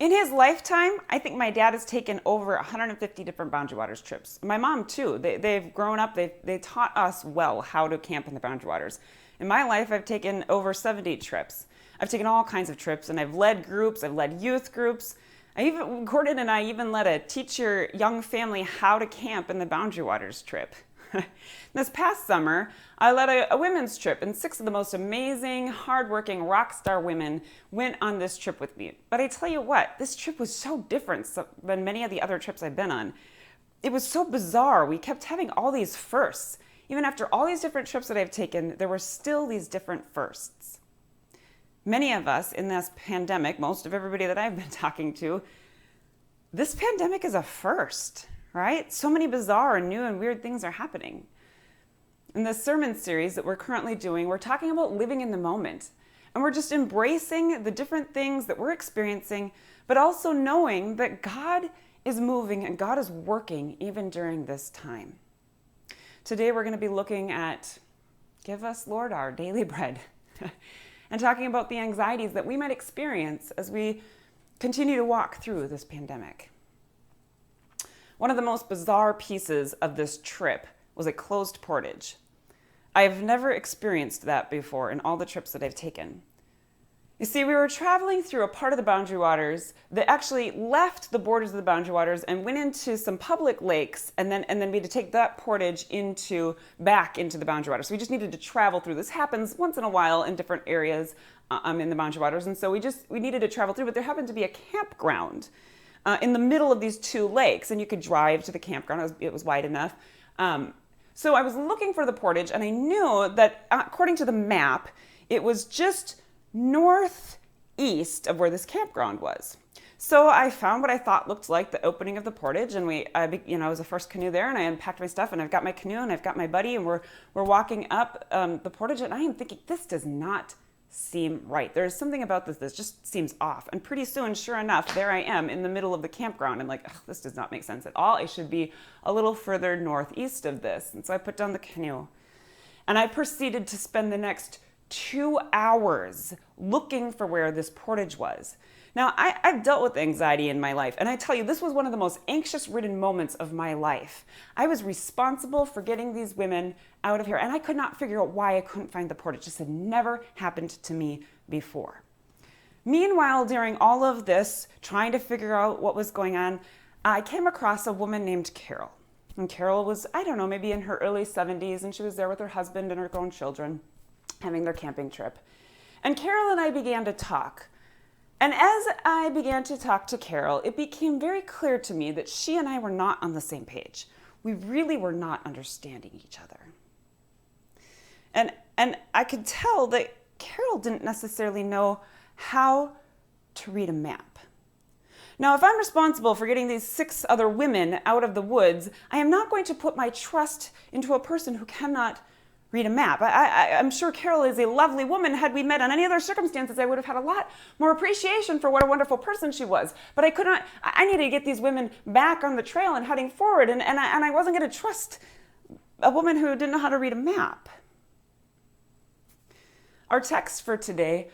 In his lifetime, I think my dad has taken over 150 different Boundary Waters trips. My mom too. They've grown up, they taught us well how to camp in the Boundary Waters. In my life, I've taken over 70 trips. I've taken all kinds of trips, and I've led groups, I've led youth groups. Gordon and I even let a teach your young family how to camp in the Boundary Waters trip. This past summer, I led a women's trip, and 6 of the most amazing, hardworking rock star women went on this trip with me. But I tell you what, this trip was so different than many of the other trips I've been on. It was so bizarre. We kept having all these firsts. Even after all these different trips that I've taken, there were still these different firsts. Many of us in this pandemic, most of everybody that I've been talking to, this pandemic is a first, right? So many bizarre and new and weird things are happening. In the sermon series that we're currently doing, we're talking about living in the moment. And we're just embracing the different things that we're experiencing, but also knowing that God is moving and God is working even during this time. Today we're going to be looking at, give us, Lord, our daily bread. And talking about the anxieties that we might experience as we continue to walk through this pandemic. One of the most bizarre pieces of this trip was a closed portage. I've never experienced that before in all the trips that I've taken. You see, we were traveling through a part of the Boundary Waters that actually left the borders of the Boundary Waters and went into some public lakes, and then we had to take that portage back into the Boundary Waters. So we just needed to travel through. This happens once in a while in different areas in the Boundary Waters, and so we needed to travel through. But there happened to be a campground in the middle of these 2 lakes, and you could drive to the campground. It was wide enough. So I was looking for the portage, and I knew that according to the map, it was just northeast of where this campground was. So I found what I thought looked like the opening of the portage, and I was the first canoe there, and I unpacked my stuff, and I've got my canoe, and I've got my buddy, and we're walking up the portage, and I am thinking, this does not seem right. There's something about this that just seems off. And pretty soon, sure enough, there I am in the middle of the campground. I'm like, this does not make sense at all. I should be a little further northeast of this. And so I put down the canoe, and I proceeded to spend the next 2 hours looking for where this portage was. Now, I've dealt with anxiety in my life, and I tell you, this was one of the most anxious-ridden moments of my life. I was responsible for getting these women out of here, and I could not figure out why I couldn't find the portage. This had never happened to me before. Meanwhile, during all of this, trying to figure out what was going on, I came across a woman named Carol. And Carol was, I don't know, maybe in her early 70s, and she was there with her husband and her grown children, having their camping trip. And Carol and I began to talk. And as I began to talk to Carol, it became very clear to me that she and I were not on the same page. We really were not understanding each other. And I could tell that Carol didn't necessarily know how to read a map. Now, if I'm responsible for getting these 6 other women out of the woods, I am not going to put my trust into a person who cannot read a map. I'm sure Carol is a lovely woman. Had we met on any other circumstances, I would have had a lot more appreciation for what a wonderful person she was. But I needed to get these women back on the trail and heading forward, and I wasn't going to trust a woman who didn't know how to read a map. Our text for today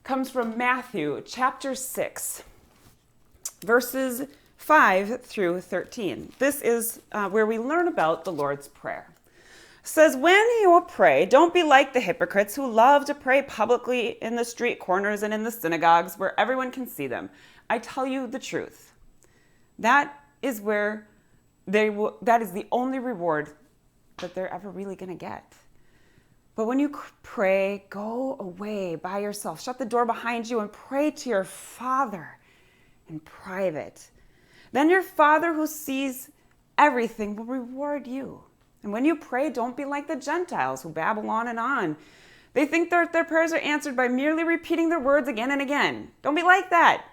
comes from Matthew chapter 6, verses 5 through 13. This is where we learn about the Lord's Prayer. It says, when you pray, don't be like the hypocrites who love to pray publicly in the street corners and in the synagogues where everyone can see them. I tell you the truth. That is the only reward that they're ever really going to get. But when you pray, go away by yourself. Shut the door behind you and pray to your Father in private. Then your Father who sees everything will reward you. And when you pray, don't be like the Gentiles who babble on and on. They think their prayers are answered by merely repeating their words again and again. Don't be like that.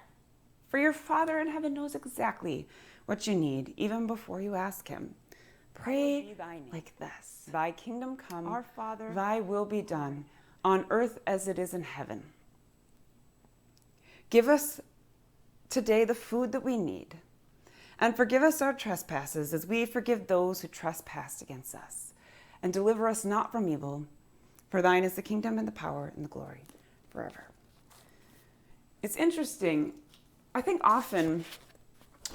For your Father in heaven knows exactly what you need, even before you ask him. Pray like this. Thy kingdom come, our Father, thy will be done, on earth as it is in heaven. Give us today the food that we need. And forgive us our trespasses as we forgive those who trespass against us. And deliver us not from evil, for thine is the kingdom and the power and the glory forever. It's interesting. I think often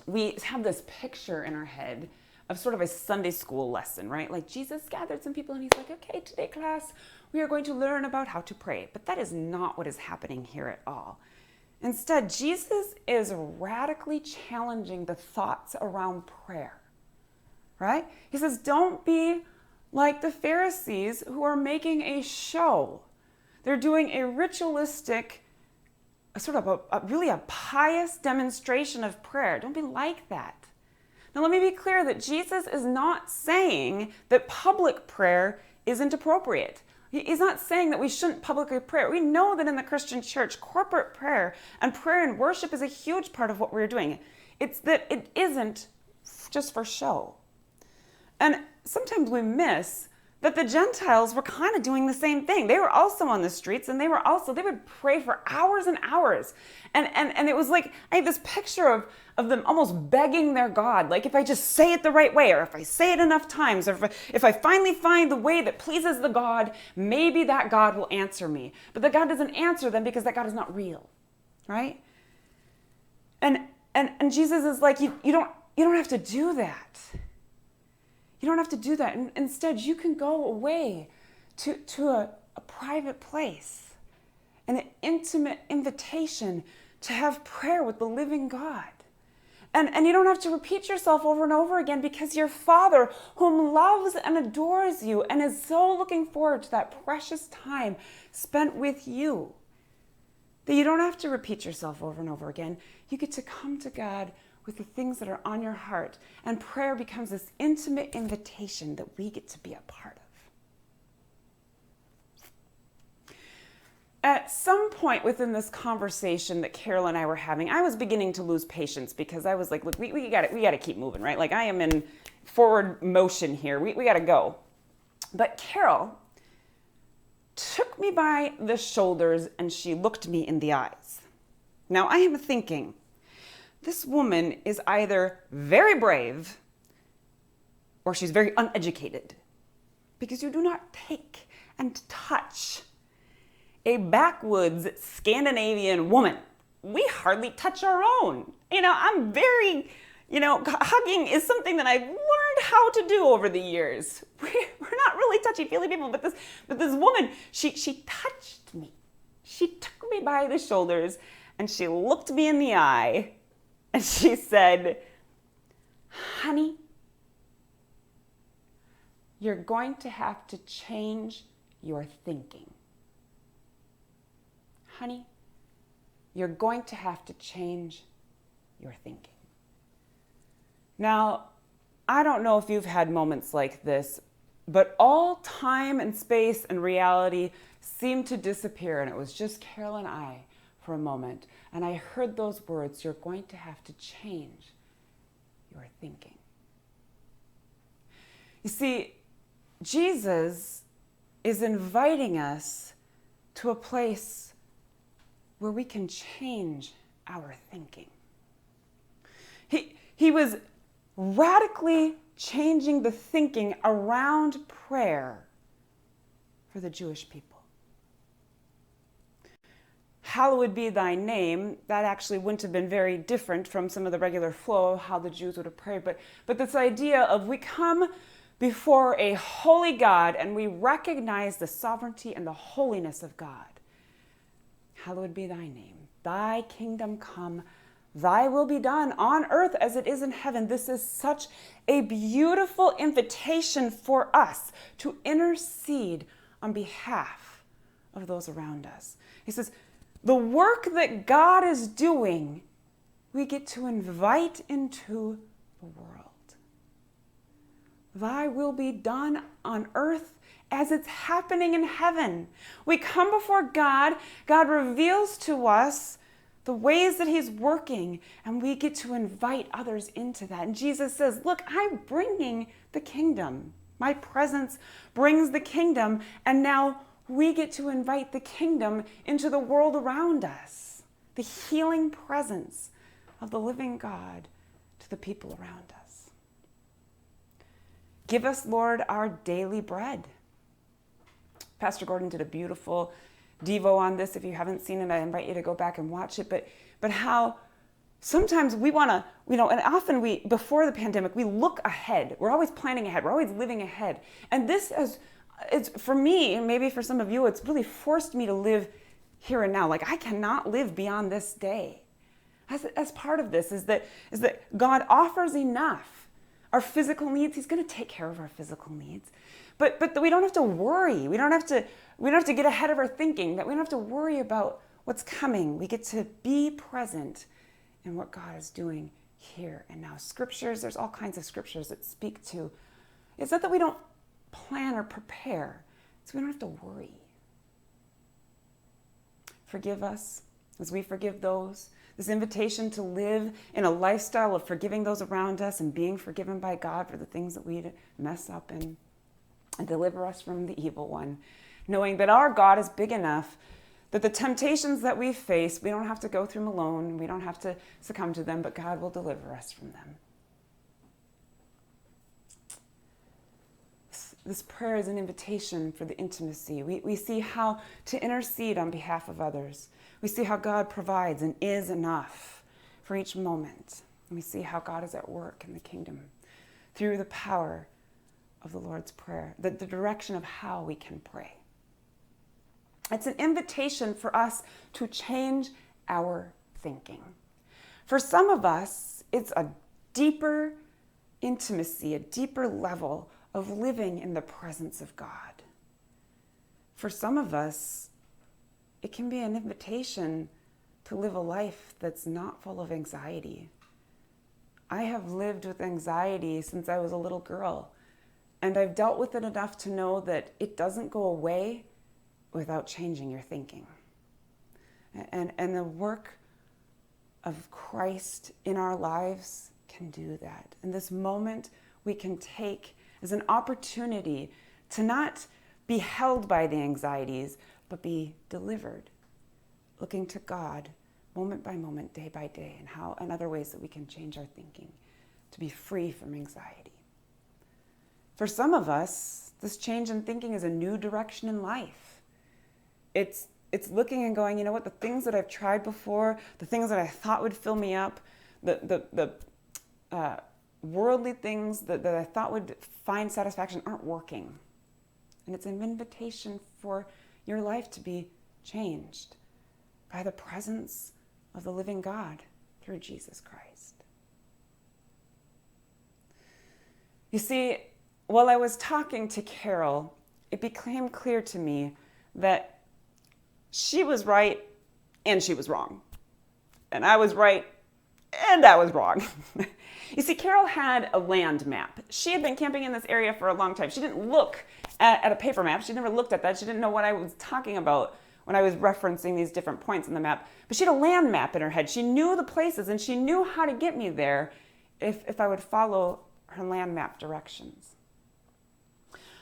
we have this picture in our head of sort of a Sunday school lesson, right? Like Jesus gathered some people and he's like, okay, today class, we are going to learn about how to pray. But that is not what is happening here at all. Instead, Jesus is radically challenging the thoughts around prayer, right? He says, don't be like the Pharisees who are making a show. They're doing a ritualistic, sort of really a pious demonstration of prayer. Don't be like that. Now, let me be clear that Jesus is not saying that public prayer isn't appropriate. He's not saying that we shouldn't publicly pray. We know that in the Christian church, corporate prayer and prayer and worship is a huge part of what we're doing. It's that it isn't just for show. And sometimes we miss that the Gentiles were kind of doing the same thing. They were also on the streets, and they would pray for hours and hours. And it was like, I had this picture of them almost begging their God, like if I just say it the right way, or if I say it enough times, or if I finally find the way that pleases the God, maybe that God will answer me. But that God doesn't answer them because that God is not real, right? And Jesus is like, you don't have to do that. You don't have to do that. And instead, you can go away to a private place, an intimate invitation to have prayer with the living God. And you don't have to repeat yourself over and over again, because your Father, whom loves and adores you and is so looking forward to that precious time spent with you, that you don't have to repeat yourself over and over again. You get to come to God with the things that are on your heart. And prayer becomes this intimate invitation that we get to be a part of. At some point within this conversation that Carol and I were having, I was beginning to lose patience, because I was like, look, we got to keep moving, right? Like, I am in forward motion here. We got to go. But Carol took me by the shoulders and she looked me in the eyes. Now, I am thinking, this woman is either very brave or she's very uneducated, because you do not take and touch a backwoods Scandinavian woman. We hardly touch our own. I'm very, hugging is something that I've learned how to do over the years. We're not really touchy-feely people, but this woman, she touched me. She took me by the shoulders and she looked me in the eye. And she said, honey, you're going to have to change your thinking. Honey, you're going to have to change your thinking. Now, I don't know if you've had moments like this, but all time and space and reality seemed to disappear, and it was just Carol and I for a moment. And I heard those words, you're going to have to change your thinking. You see, Jesus is inviting us to a place where we can change our thinking. He was radically changing the thinking around prayer for the Jewish people. Hallowed be thy name, that actually wouldn't have been very different from some of the regular flow of how the Jews would have prayed. But this idea of we come before a holy God and we recognize the sovereignty and the holiness of God. Hallowed be thy name. Thy kingdom come, thy will be done on earth as it is in heaven. This is such a beautiful invitation for us to intercede on behalf of those around us. He says, the work that God is doing, we get to invite into the world. Thy will be done on earth as it's happening in heaven. We come before God. God reveals to us the ways that he's working, and we get to invite others into that. And Jesus says, look, I'm bringing the kingdom. My presence brings the kingdom, and now we get to invite the kingdom into the world around us, the healing presence of the living God to the people around us. Give us, Lord, our daily bread. Pastor Gordon did a beautiful Devo on this. If you haven't seen it, I invite you to go back and watch it. But how sometimes we want to, and often before the pandemic, we look ahead. We're always planning ahead. We're always living ahead. And it's for me, and maybe for some of you, it's really forced me to live here and now. Like, I cannot live beyond this day. As part of this is that God offers enough. Our physical needs, he's going to take care of our physical needs. But we don't have to worry. We don't have to get ahead of our thinking, that we don't have to worry about what's coming. We get to be present in what God is doing here and now. Scriptures, there's all kinds of scriptures that speak to. It's not that we don't plan or prepare. It's we don't have to worry. Forgive us as we forgive those. This invitation to live in a lifestyle of forgiving those around us and being forgiven by God for the things that we mess up in, and deliver us from the evil one. Knowing that our God is big enough that the temptations that we face, we don't have to go through them alone. We don't have to succumb to them, but God will deliver us from them. This prayer is an invitation for the intimacy. We see how to intercede on behalf of others. We see how God provides and is enough for each moment. And we see how God is at work in the kingdom through the power of the Lord's Prayer, the direction of how we can pray. It's an invitation for us to change our thinking. For some of us, it's a deeper intimacy, a deeper level of living in the presence of God. For some of us, it can be an invitation to live a life that's not full of anxiety. I have lived with anxiety since I was a little girl, and I've dealt with it enough to know that it doesn't go away without changing your thinking. And the work of Christ in our lives can do that. And this moment we can take as an opportunity to not be held by the anxieties, but be delivered, looking to God moment by moment, day by day, and other ways that we can change our thinking to be free from anxiety. For some of us, this change in thinking is a new direction in life. It's looking and going, you know what, the things that I've tried before, the things that I thought would fill me up, the worldly things that I thought would find satisfaction aren't working. And it's an invitation for your life to be changed by the presence of the living God through Jesus Christ. You see, while I was talking to Carol, it became clear to me that she was right and she was wrong. And I was right and I was wrong. You see, Carol had a land map. She had been camping in this area for a long time. She didn't look at a paper map. She never looked at that. She didn't know what I was talking about when I was referencing these different points in the map. But she had a land map in her head. She knew the places and she knew how to get me there if I would follow her land map directions.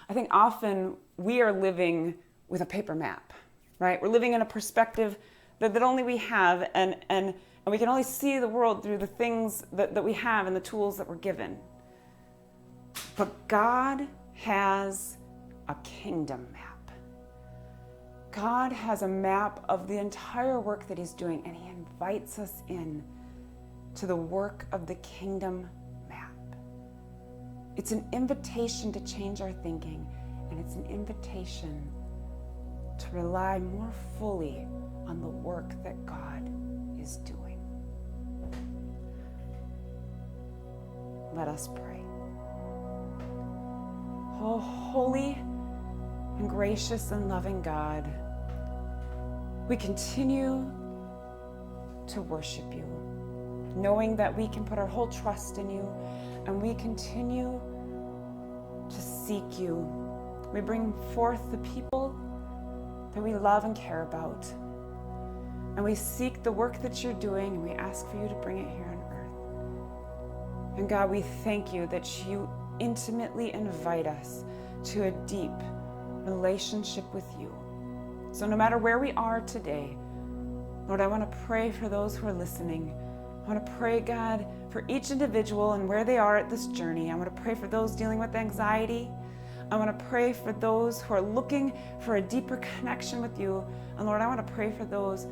I think often we are living with a paper map, right? We're living in a perspective that only we have, and we can only see the world through the things that we have and the tools that we're given. But God has a kingdom map. God has a map of the entire work that he's doing, and he invites us in to the work of the kingdom map. It's an invitation to change our thinking, and it's an invitation to rely more fully on the work that God is doing. Let us pray. Oh, holy and gracious and loving God, we continue to worship you, knowing that we can put our whole trust in you, and we continue to seek you. We bring forth the people that we love and care about, and we seek the work that you're doing, and we ask for you to bring it here on earth. And God, we thank you that you intimately invite us to a deep relationship with you. So no matter where we are today, Lord, I want to pray for those who are listening. I want to pray, God, for each individual and where they are at this journey. I want to pray for those dealing with anxiety. I want to pray for those who are looking for a deeper connection with you. And Lord, I want to pray for those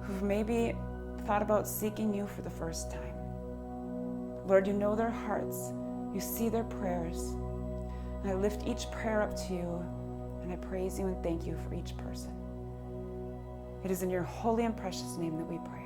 who've maybe thought about seeking you for the first time. Lord, you know their hearts. You see their prayers. And I lift each prayer up to you, and I praise you and thank you for each person. It is in your holy and precious name that we pray.